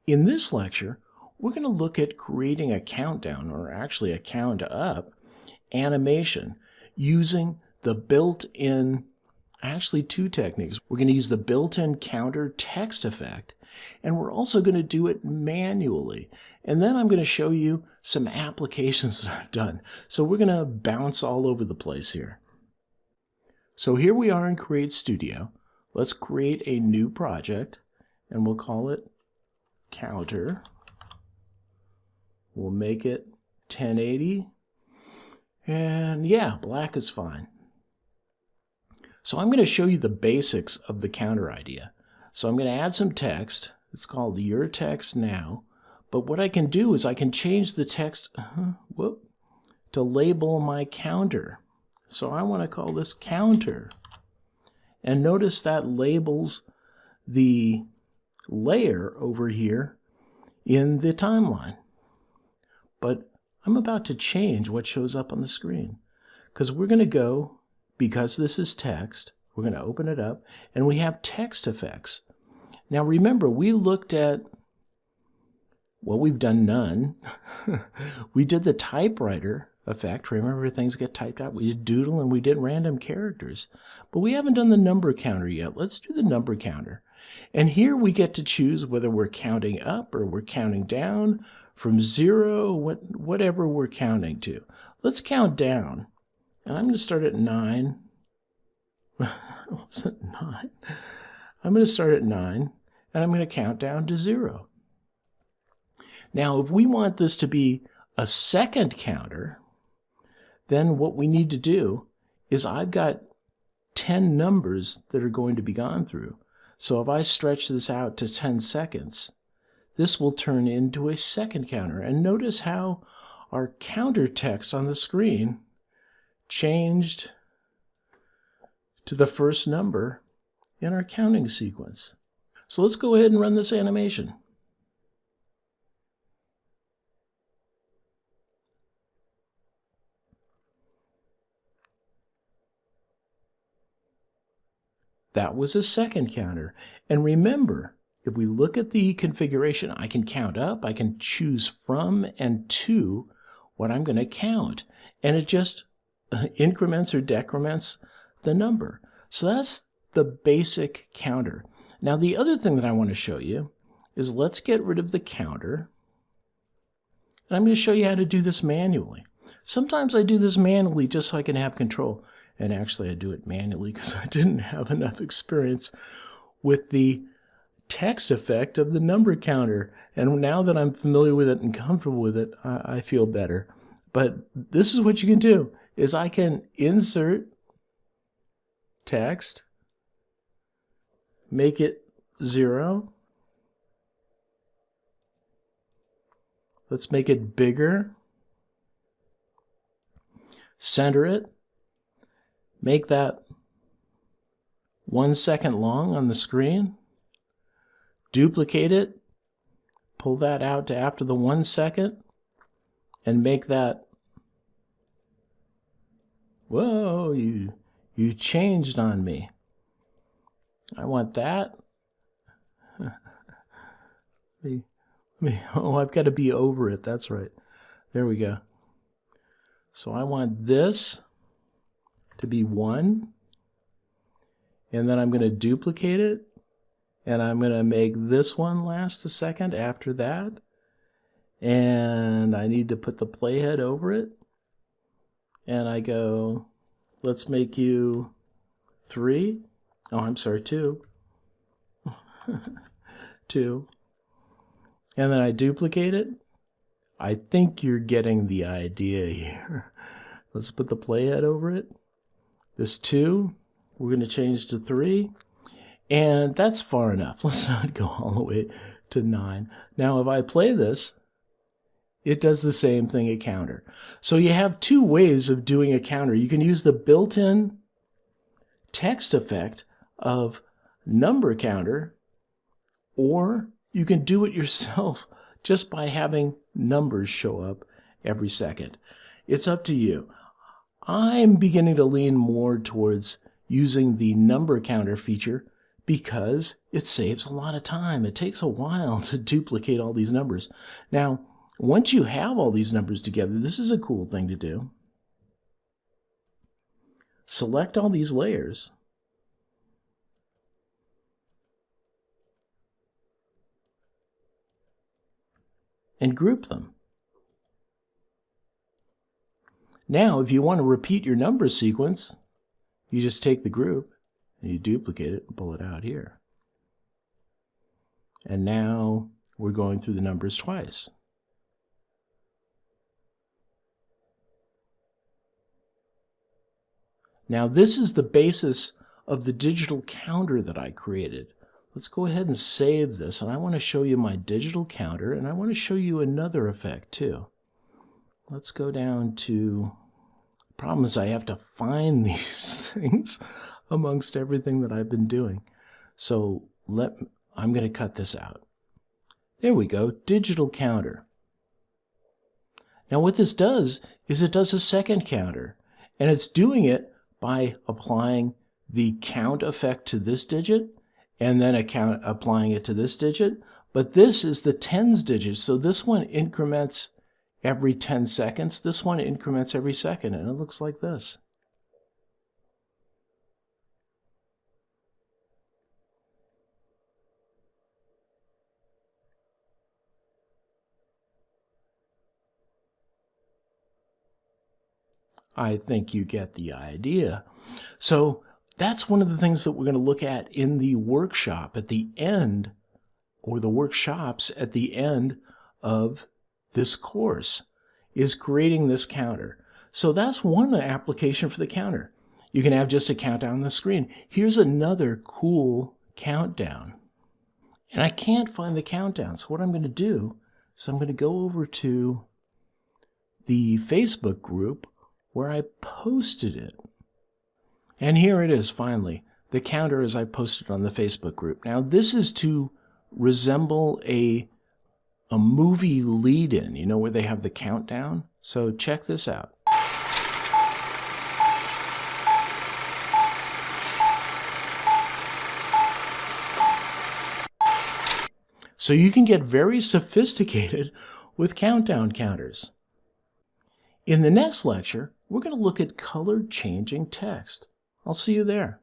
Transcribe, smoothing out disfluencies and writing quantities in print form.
In this lecture, we're going to look at creating a countdown, or actually a count up, animation using the built-in, actually two techniques. We're going to use the built-in counter text effect, and we're also going to do it manually. And then I'm going to show you some applications that I've done. So we're going to bounce all over the place here. So here we are in CreateStudio. Let's create a new project, and we'll call it Counter. We'll make it 1080. And yeah, black is fine. So I'm going to show you the basics of the counter idea. So I'm going to add some text. It's called Your Text Now. But what I can do is I can change the text to label my counter. So I want to call this counter. And notice that labels the layer over here in the timeline. But I'm about to change what shows up on the screen, because we're going to go, because this is text, we're going to open it up, and we have text effects. Now remember, we looked at, well, we've done none. We did the typewriter effect. Remember, things get typed out. We did doodle and we did random characters. But we haven't done the number counter yet. Let's do the number counter. And here we get to choose whether we're counting up or we're counting down from 0, whatever we're counting to. Let's count down. And I'm going to start at 9. Was it 9? I'm going to start at 9, and I'm going to count down to 0. Now, if we want this to be a second counter, then what we need to do is I've got 10 numbers that are going to be gone through. So if I stretch this out to 10 seconds, this will turn into a second counter. And notice how our counter text on the screen changed to the first number in our counting sequence. So let's go ahead and run this animation. That was a second counter. And remember, if we look at the configuration, I can count up, I can choose from and to what I'm going to count. And it just increments or decrements the number. So that's the basic counter. Now the other thing that I want to show you is, let's get rid of the counter. And I'm going to show you how to do this manually. Sometimes I do this manually just so I can have control. And actually I do it manually because I didn't have enough experience with the text effect of the number counter. And now that I'm familiar with it and comfortable with it, I feel better. But this is what you can do, is I can insert text, make it 0. Let's make it bigger. Center it. Make that 1 second long on the screen. Duplicate it. Pull that out to after the 1 second. And make that... Whoa, you changed on me. I want that. Oh, I've got to be over it. That's right. There we go. So I want this to be 1, and then I'm going to duplicate it, and I'm going to make this one last a second after that, and I need to put the playhead over it, and I go, let's make you 3. Oh, I'm sorry, 2. 2. And then I duplicate it. I think you're getting the idea here. Let's put the playhead over it. This 2, we're going to change to 3, and that's far enough. Let's not go all the way to 9. Now, if I play this, it does the same thing at counter. So you have two ways of doing a counter. You can use the built-in text effect of number counter, or you can do it yourself just by having numbers show up every second. It's up to you. I'm beginning to lean more towards using the number counter feature because it saves a lot of time. It takes a while to duplicate all these numbers. Now, once you have all these numbers together, this is a cool thing to do. Select all these layers. And group them. Now, if you want to repeat your number sequence, you just take the group and you duplicate it and pull it out here. And now we're going through the numbers twice. Now, this is the basis of the digital counter that I created. Let's go ahead and save this, and I want to show you my digital counter, and I want to show you another effect too. Let's go down to, the problem is I have to find these things amongst everything that I've been doing. So I'm going to cut this out. There we go, digital counter. Now what this does is it does a second counter, and it's doing it by applying the count effect to this digit and then applying it to this digit. But this is the tens digit, so this one increments every 10 seconds. This one increments every second, and it looks like this. I think you get the idea. So that's one of the things that we're going to look at in the workshop at the end, or the workshops at the end of this course, is creating this counter. So that's one application for the counter. You can have just a countdown on the screen. Here's another cool countdown. And I can't find the countdown. So what I'm going to do is I'm going to go over to the Facebook group where I posted it. And here it is, finally, the counter as I posted on the Facebook group. Now this is to resemble a movie lead-in, you know, where they have the countdown. So check this out. So you can get very sophisticated with countdown counters. In the next lecture, we're going to look at color changing text. I'll see you there.